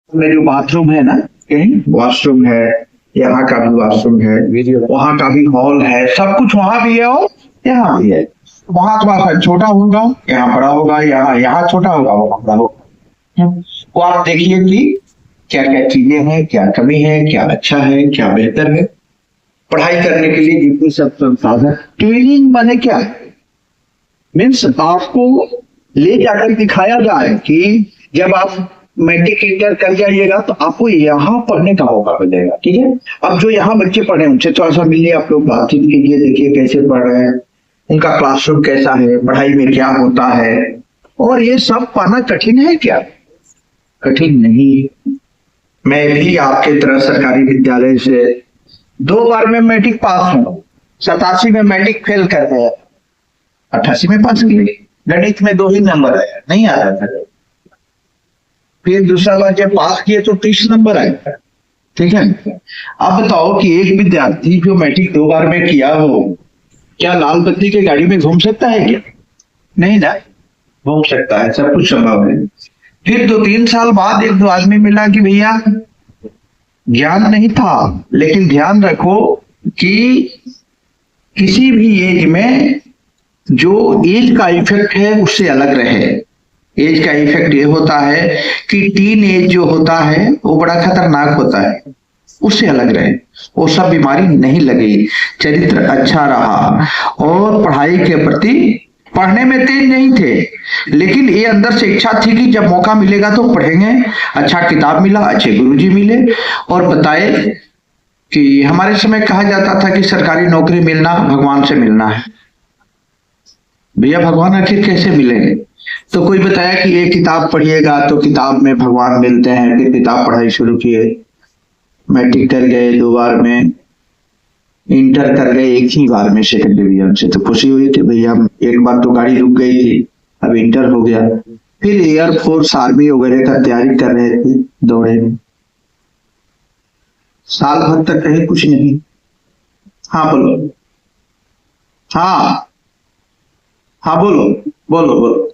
में जो बाथरूम है ना, कहीं वॉशरूम है, यहाँ का भी वॉशरूम है, वहाँ का भी हॉल है, सब कुछ वहाँ भी है और यहाँ भी है। वहाँ थोड़ा सा छोटा होगा, यहाँ बड़ा होगा, यहाँ छोटा होगा, वहाँ बड़ा होगा। तो आप देखिए कि क्या क्या चीजें हैं, क्या कमी है, क्या अच्छा है, क्या बेहतर है। पढ़ाई करने के लिए जितनी सब संसाधन, ट्रेनिंग माने क्या है, मीन्स आपको ले जाकर दिखाया जाए कि जब आप मैट्रिक इंटर कर जाइएगा तो आपको यहाँ पढ़ने का मौका मिलेगा। ठीक है, अब जो यहाँ बच्चे पढ़े उनसे थोड़ा सा मिलिए, आप लोग बातचीत कीजिए, देखिए कैसे पढ़ रहे हैं, उनका क्लासरूम कैसा है, पढ़ाई में क्या होता है। और ये सब पाना कठिन है क्या? कठिन नहीं। मैं भी आपके तरह सरकारी विद्यालय से 2 बार में मैट्रिक पास हूँ। 87 में मैट्रिक फेल कर गया, 88 में पास किए। गणित में 2 ही नंबर आया, नहीं आ रहा था। फिर दूसरा बार जब पास किए तो 30 नंबर आया। ठीक है, अब बताओ कि एक विद्यार्थी जो मैट्रिक 2 बार में किया हो, क्या लाल बत्ती की गाड़ी में घूम सकता है क्या? नहीं ना, घूम सकता है, सब कुछ संभव है। फिर 2-3 साल बाद एक 2 आदमी मिला कि भैया ज्ञान नहीं था, लेकिन ध्यान रखो कि किसी भी एज में जो एज का इफेक्ट है उससे अलग रहे। एज का इफेक्ट ये होता है कि टीन एज जो होता है वो बड़ा खतरनाक होता है, उससे अलग रहे, वो सब बीमारी नहीं लगी, चरित्र अच्छा रहा और पढ़ाई के प्रति, पढ़ने में तेज नहीं थे लेकिन ये अंदर से इच्छा थी कि जब मौका मिलेगा तो पढ़ेंगे। अच्छा किताब मिला, अच्छे गुरुजी मिले और बताए कि हमारे समय कहा जाता था कि सरकारी नौकरी मिलना भगवान से मिलना है। भैया भगवान आखिर कैसे मिलेंगे? तो कोई बताया कि ये किताब पढ़िएगा तो किताब में भगवान मिलते हैं। फिर किताब पढ़ाई शुरू किए, मैट्रिक कर गए 2 बार में, इंटर कर गए 1 ही बार में सेकंड डिवीजन से। तो खुशी हुई कि भैया एक बार तो गाड़ी रुक गई थी, अब इंटर हो गया। फिर एयरफोर्स आर्मी वगैरह का तैयारी कर रहे थे, दौड़े साल भर तक कहीं कुछ नहीं। हाँ बोलो, हाँ हाँ बोलो बोलो बोलो।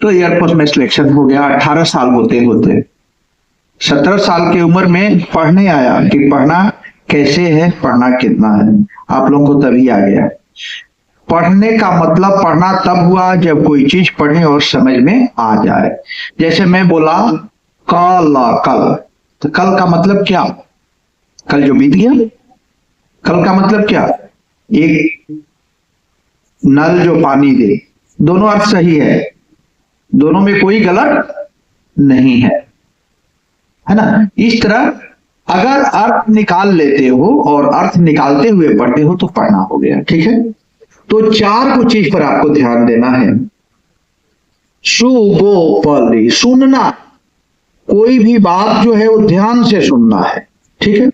तो एयरफोर्स में सिलेक्शन हो गया। 18 साल होते होते 17 साल की उम्र में पढ़ने आया कि पढ़ना कैसे है, पढ़ना कितना है। आप लोगों को तभी आ गया। पढ़ने का मतलब पढ़ना तब हुआ जब कोई चीज पढ़े और समझ में आ जाए। जैसे मैं बोला कल, तो कल का मतलब क्या? कल जो बीत गया। कल का मतलब क्या? एक नल जो पानी दे, दोनों अर्थ सही है, दोनों में कोई गलत नहीं है ना। इस तरह अगर अर्थ निकाल लेते हो और अर्थ निकालते हुए पढ़ते हो तो पढ़ना हो गया। ठीक है, तो 4 कुछ चीज पर आपको ध्यान देना है। सुबोपली, सुनना, कोई भी बात जो है वो ध्यान से सुनना है। ठीक है,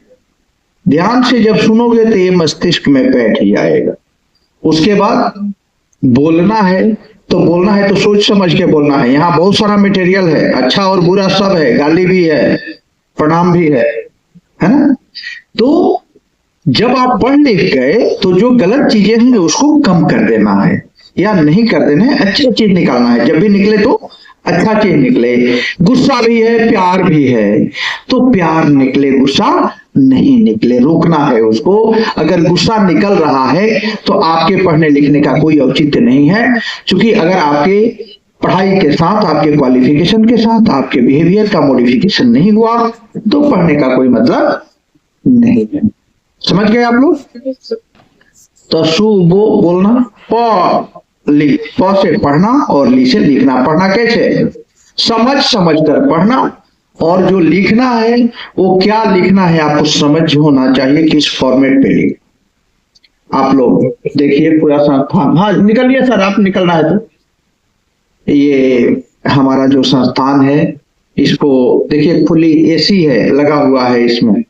ध्यान से जब सुनोगे तो ये मस्तिष्क में बैठ ही जाएगा। उसके बाद बोलना है, तो बोलना है तो सोच समझ के बोलना है। यहाँ बहुत सारा मटेरियल है, अच्छा और बुरा सब है, गाली भी है, प्रणाम भी है ना। तो जब आप पढ़ लिख गए तो जो गलत चीजें हैं उसको कम कर देना है या नहीं कर देना है, अच्छी चीज निकालना है। जब भी निकले तो अच्छा चीज निकले। गुस्सा भी है, प्यार भी है, तो प्यार निकले, गुस्सा नहीं निकले, रोकना है उसको। अगर गुस्सा निकल रहा है तो आपके पढ़ने लिखने का कोई औचित्य नहीं है, क्योंकि अगर आपके पढ़ाई के साथ, आपके क्वालिफिकेशन के साथ आपके बिहेवियर का मॉडिफिकेशन नहीं हुआ तो पढ़ने का कोई मतलब नहीं है। समझ गए आप लोग? तो सुबो बोलना, प से पढ़ना और ली से लिखना। पढ़ना कैसे? समझ कर पढ़ना, और जो लिखना है वो क्या लिखना है आपको समझ होना चाहिए, किस फॉर्मेट पे लिख। आप लोग देखिए पूरा संस्थान, हाँ निकलिए सर, आप निकलना है तो। ये हमारा जो संस्थान है इसको देखिए, खुली एसी है, लगा हुआ है इसमें,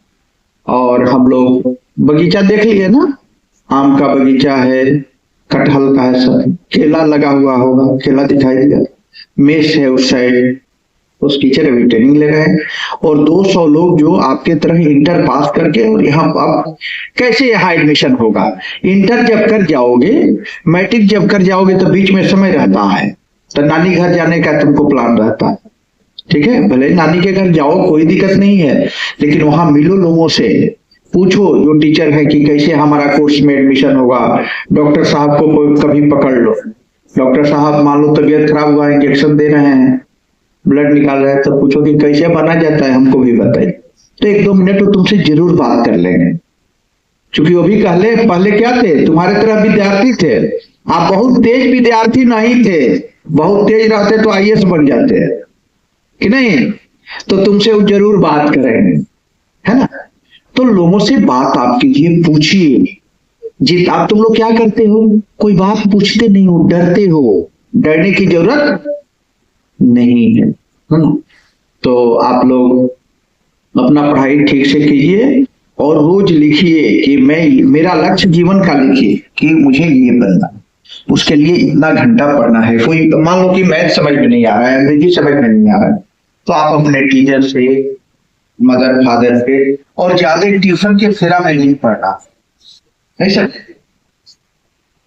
और हम लोग बगीचा देख लिए ना, आम का बगीचा है, कटहल का है, सब केला लगा हुआ होगा, केला दिखाई दिया, मेष है उस साइड, उस टीचर अभी ट्रेनिंग ले रहे हैं। और 200 लोग जो आपके तरह इंटर पास करके, और यहाँ अब कैसे यहाँ एडमिशन होगा? इंटर जब कर जाओगे, मैट्रिक जब कर जाओगे तो बीच में समय रहता है, तो नानी घर जाने का तुमको प्लान रहता है, ठीक है, भले नानी के घर जाओ कोई दिक्कत नहीं है, लेकिन वहां मिलो लोगों से, पूछो जो टीचर है कि कैसे हमारा कोर्स में एडमिशन होगा। डॉक्टर साहब को कभी पकड़ लो, डॉक्टर साहब मान लो तबीयत खराब हुआ, इंजेक्शन दे रहे हैं, ब्लड निकाल रहे हैं, तो पूछो कि कैसे बना जाता है, हमको भी बताइए। तो 1-2 मिनट तो तुमसे जरूर बात कर लेंगे, क्योंकि वो भी पहले क्या थे, तुम्हारे तरह विद्यार्थी थे। आप बहुत तेज विद्यार्थी नहीं थे, बहुत तेज रहते तो आईएएस बन जाते कि नहीं, तो तुमसे वो जरूर बात करेंगे, है ना। तो लोगों से बात आप कीजिए, पूछिए। जी आप तुम लोग क्या करते हो, कोई बात पूछते नहीं हो, डरते हो, डरने की जरूरत नहीं है ना। तो आप लोग अपना पढ़ाई ठीक से कीजिए और रोज लिखिए कि मेरा लक्ष्य जीवन का लिखिए कि मुझे ये बनना, उसके लिए इतना घंटा पढ़ना है। कोई मान लो कि मैथ समझ में नहीं आ रहा है, अंग्रेजी समझ में नहीं आ रहा है, तो आप अपने टीचर से, मदर फादर से, और ज्यादा ट्यूशन के फेरा में नहीं पढ़ना, ऐसा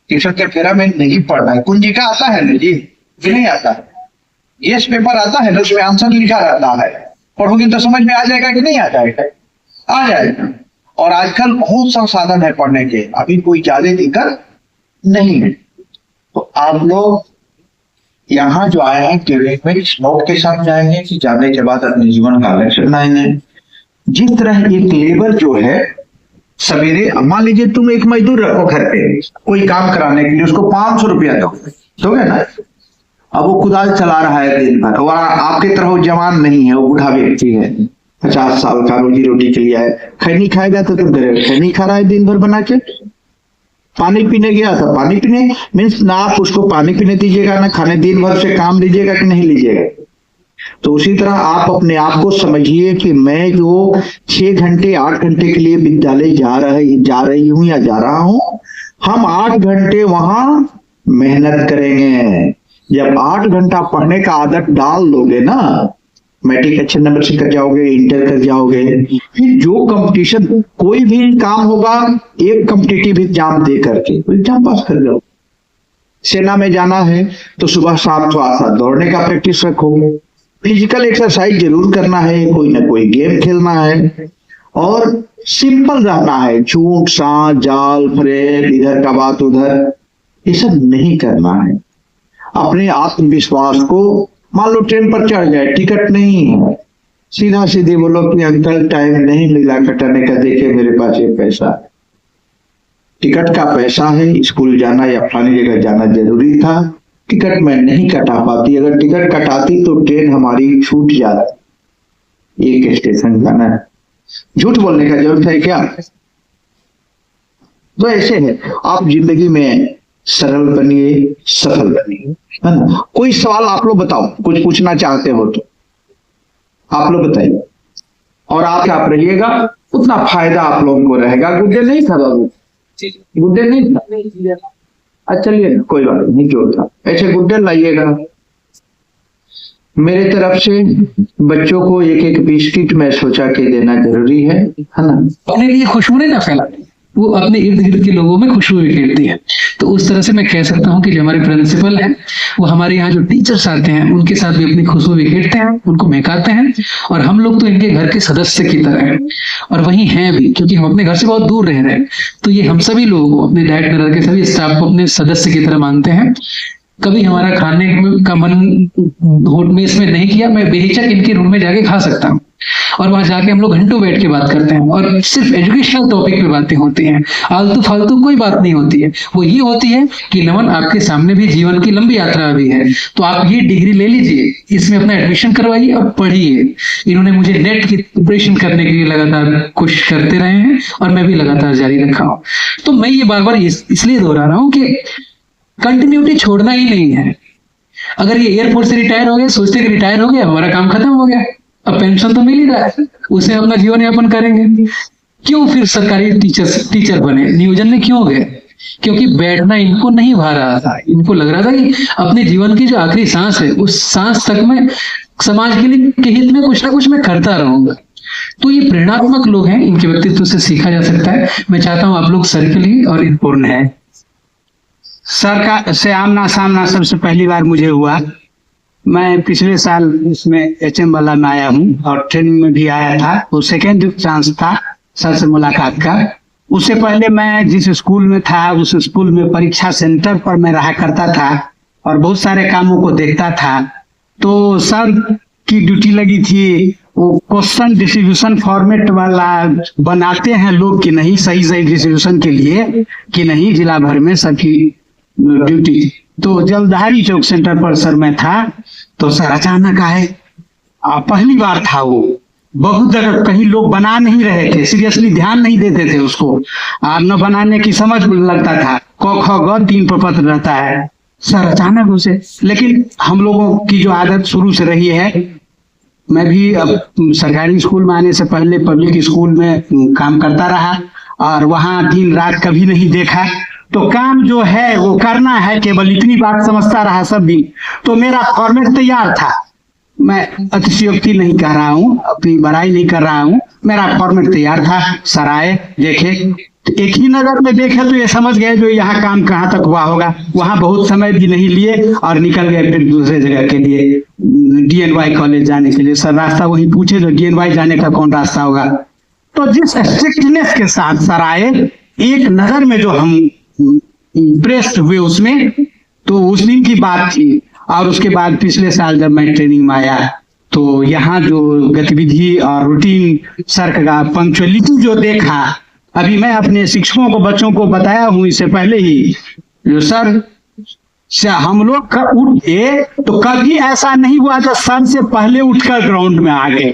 ट्यूशन के फेरा में नहीं पढ़ना है। कुंजिका आता है ना जी, कि नहीं आता है, यस पेपर आता है ना, उसमें आंसर लिखा रहता है, पढ़ोगे तो समझ में आ जाएगा कि नहीं आ जाएगा, आ जाएगा। और आजकल बहुत सा साधन है पढ़ने के, अभी कोई ज्यादा दिक्कत नहीं है। तो आप लोग यहाँ जो आए हैं ट्रेनिंग में इस नोट के साथ जाएंगे कि जाने के बाद अपने जीवन का लक्ष्य बनाएंगे। जिस तरह एक लेबर जो है सवेरे, मान लीजिए तुम एक मजदूर रखो घर पे कोई काम कराने के लिए, उसको 500 रुपया दोगे ना, अब वो कुदाल चला रहा है दिन भर, और आपके तरह वो जवान नहीं है, वो बूढ़ा व्यक्ति है, 50 साल का, रोजी रोटी के लिए है, खैनी खाएगा तो तुम करेगा, खैनी खा रहा है दिन भर बना के। पानी पीने गया था, पानी पीने मीन्स ना आप उसको पानी पीने दीजिएगा ना खाने, दिन भर से काम लीजिएगा कि नहीं लीजिएगा। तो उसी तरह आप अपने आप को समझिए कि मैं जो 6 घंटे 8 घंटे के लिए विद्यालय जा रही हूँ या जा रहा हूँ, हम 8 घंटे वहां मेहनत करेंगे। जब 8 घंटा पढ़ने का आदत डाल लोगे ना, मैट्रिक अच्छे नंबर से कर जाओगे, इंटर कर जाओगे, फिर जो कंपटीशन कोई भी काम होगा, एक कॉम्पिटिटिव एग्जाम दे करके एग्जाम पास कर जाओ। सेना में जाना है तो सुबह शाम थोड़ा सा दौड़ने का प्रैक्टिस रखो, फिजिकल एक्सरसाइज जरूर करना है, कोई ना कोई गेम खेलना है, और सिंपल रहना है, झूठ सांस जाल फ्रेब इधर का बात उधर, ये सब नहीं करना है। अपने आत्मविश्वास को, मान लो ट्रेन पर चढ़ गए, टिकट नहीं है, सीधा सीधे बोलो कि अंकल टाइम नहीं मिला कटाने का, देखिए मेरे पास ये पैसा, टिकट का पैसा है, स्कूल जाना या फलानी जगह जाना जरूरी था, टिकट मैं नहीं कटा पाती, अगर टिकट कटाती तो ट्रेन हमारी छूट जाती, एक स्टेशन जाना है, झूठ बोलने का जरूरत है क्या। तो ऐसे है, आप जिंदगी में सरल बनिए, सफल बनिए, है ना। कोई सवाल आप लोग बताओ, कुछ पूछना चाहते हो तो आप लोग बताइए, और आप क्या रहिएगा उतना फायदा आप लोगों को रहेगा। गुड्डे नहीं था बाबू, गुड्डे नहीं था, अच्छा चलिए कोई बात नहीं, जो था ऐसे गुड्डे लाइएगा। मेरे तरफ से बच्चों को एक बिस्किट में सोचा के देना जरूरी है ना। अपने लिए खुशबू नहीं ना फैलाती, वो अपने इर्द गिर्द के लोगों में खुशबू बिखेरती है। तो उस तरह से मैं कह सकता हूँ कि जो हमारे प्रिंसिपल हैं, वो हमारे यहाँ जो टीचर्स आते हैं उनके साथ भी अपनी खुशबू बिखेरते हैं, उनको महकाते हैं, और हम लोग तो इनके घर के सदस्य की तरह हैं, और वही हैं भी, क्योंकि हम अपने घर से बहुत दूर रह रहे हैं। तो ये हम सभी लोगों को, अपने डाइट मिरर के सभी स्टाफ को अपने सदस्य की तरह मानते हैं। कभी हमारा खाने का मन मेस में नहीं किया, मैं बेहिचक इनके रूम में जाके खा सकता हूँ, और वहां जाके हम लोग घंटों बैठ के बात करते हैं, और सिर्फ एजुकेशनल टॉपिक पे बातें होती हैं, आलतू फालतू कोई बात नहीं होती है। वो ये होती है कि नमन, आपके सामने भी जीवन की लंबी यात्रा अभी है, तो आप ये डिग्री ले लीजिए, इसमें अपना एडमिशन करवाइए और पढ़िए। इन्होंने मुझे नेट की प्रिपरेशन करने के लिए लगातार कोशिश करते रहे हैं, और मैं भी लगातार जारी रखा हूँ। तो मैं ये बार बार इसलिए दोहरा रहा हूँ कि कंटिन्यूटी छोड़ना ही नहीं है। अगर ये एयरफोर्स से रिटायर हो गए, सोचते कि रिटायर हो गया, हमारा काम खत्म हो गया, अब पेंशन तो मिल ही रहा है, उसे अपना जीवन यापन करेंगे, क्यों फिर सरकारी टीचर बने, नियोजन में क्यों गए? क्योंकि बैठना इनको नहीं भा रहा था, इनको लग रहा था कि अपने जीवन की जो आखिरी सांस है, उस सांस तक में समाज के लिए के हित में कुछ ना कुछ मैं करता रहूंगा। तो ये प्रेरणात्मक लोग हैं, इनके व्यक्तित्व से सीखा जा सकता है। मैं चाहता हूं आप लोग सर्कली और पूर्ण है। सर का से आमना सामना सबसे पहली बार मुझे हुआ। मैं पिछले साल इसमें HM वाला में आया हूँ और ट्रेनिंग में भी आया था। वो सेकेंड चांस था सर से मुलाकात का। उससे पहले मैं जिस स्कूल में था उस स्कूल में परीक्षा सेंटर पर मैं रहा करता था और बहुत सारे कामों को देखता था। तो सर की ड्यूटी लगी थी, वो क्वेश्चन डिस्ट्रीब्यूशन फॉर्मेट वाला बनाते हैं लोग कि नहीं, सही सही डिस्ट्रीब्यूशन के लिए कि नहीं, जिला भर में सबकी ड्यूटी। तो जलधारी चौक सेंटर पर सर मैं था, तो सर अचानक आए। पहली बार था वो, बहुत जगह कहीं लोग बना नहीं रहे थे, सीरियसली ध्यान नहीं देते थे उसको, और न बनाने की समझ लगता था, क ख ग 3 प्रपत्र रहता है। सर अचानक उसे, लेकिन हम लोगों की जो आदत शुरू से रही है, मैं भी अब सरकारी स्कूल में आने से पहले पब्लिक स्कूल में काम करता रहा और वहां दिन रात कभी नहीं देखा। तो काम जो है वो करना है, केवल इतनी बात समझता रहा सब दिन। तो मेरा फॉर्मेट तैयार था, मैं अतिशयोक्ति नहीं कर रहा हूँ, अपनी बड़ाई नहीं कर रहा हूँ, मेरा फॉर्मेट तैयार था। सर आए, देखे, तो एक ही नजर में देखे तो ये समझ गए जो यहाँ काम कहाँ तक हुआ होगा। वहां बहुत समय भी नहीं लिए और निकल गए फिर दूसरे जगह के लिए, DNY कॉलेज जाने के लिए। सर रास्ता वही पूछे जो DNY जाने का कौन रास्ता होगा। तो जिस स्ट्रिक्टनेस के साथ सर आए, एक नजर में जो हम इम्प्रेस्ड हुए उसमें, तो उस दिन की बात थी। और उसके बाद पिछले साल जब मैं ट्रेनिंग में आया तो यहाँ जो गतिविधि और रूटीन सर का पंक्चुअलिटी जो देखा, अभी मैं अपने शिक्षकों को, बच्चों को बताया हूँ इससे पहले ही, जो सर हम लोग उठे तो कभी ऐसा नहीं हुआ जो सर से पहले उठकर ग्राउंड में आ गए।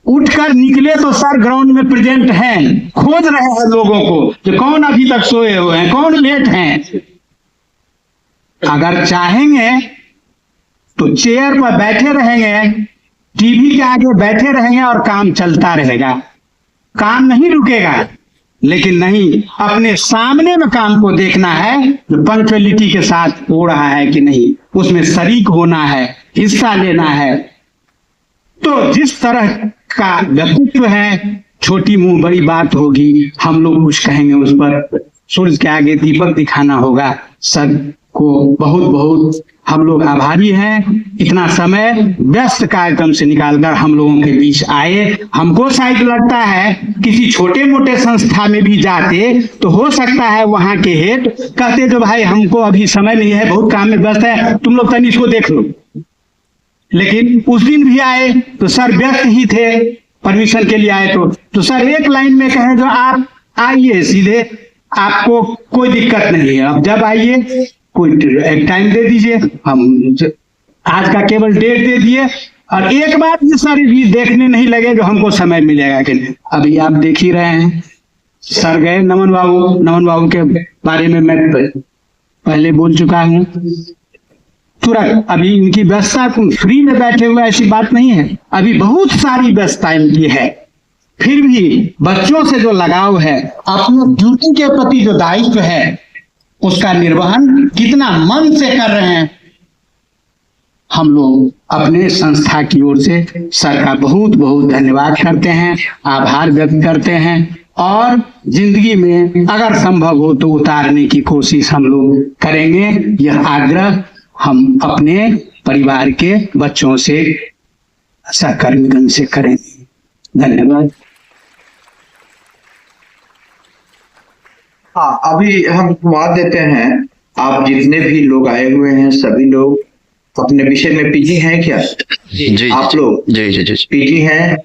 उठकर निकले तो सर ग्राउंड में प्रेजेंट हैं, खोज रहे हैं लोगों को जो कौन अभी तक सोए हुए हैं, कौन लेट हैं। अगर चाहेंगे तो चेयर पर बैठे रहेंगे, टीवी के आगे बैठे रहेंगे और काम चलता रहेगा, काम नहीं रुकेगा। लेकिन नहीं, अपने सामने में काम को देखना है, जो पंक्चुअलिटी के साथ हो रहा है कि नहीं, उसमें शरीक होना है, हिस्सा लेना है। तो जिस तरह का व्यक्तित्व है, छोटी मुंह बड़ी बात होगी, हम लोग कुछ कहेंगे उस पर सूरज के आगे दीपक दिखाना होगा। सर को बहुत बहुत हम लोग आभारी हैं, इतना समय व्यस्त कार्यक्रम से निकालकर हम लोगों के बीच आए। हमको शायद लगता है किसी छोटे मोटे संस्था में भी जाते तो हो सकता है वहां के हेड कहते जो भाई हमको अभी समय नहीं है, बहुत काम में व्यस्त है, तुम लोग तनी इसको देख लो। लेकिन उस दिन भी आए तो सर व्यस्त ही थे, परमिशन के लिए आए तो सर एक लाइन में कहे जो आप आइए सीधे, आपको कोई दिक्कत नहीं है, अब जब आइए कोई एक टाइम दे दीजिए, हम आज का केवल डेट दे दिए। और एक बात ये सारी भी देखने नहीं लगे जो हमको समय मिलेगा कि नहीं। अभी आप देख ही रहे हैं, सर गए नमन बाबू के बारे में मैं पहले बोल चुका हूँ। तुरंत अभी इनकी व्यवस्था फ्री में बैठे हुए ऐसी बात नहीं है, अभी बहुत सारी व्यवस्था इनकी है। फिर भी बच्चों से जो लगाव है, अपनी ड्यूटी के प्रति जो दायित्व है, उसका निर्वहन कितना मन से कर रहे हैं। हम लोग अपने संस्था की ओर से सर का बहुत बहुत धन्यवाद करते हैं, आभार व्यक्त करते हैं और जिंदगी में अगर संभव हो तो उतारने की कोशिश हम लोग करेंगे। यह आग्रह हम अपने परिवार के बच्चों से, सहकर्मीगण से करेंगे। धन्यवाद। हाँ, अभी हम बात देते हैं, आप जितने भी लोग आए हुए हैं सभी लोग अपने विषय में पीजी हैं क्या? जी आप लोग जी पीजी हैं?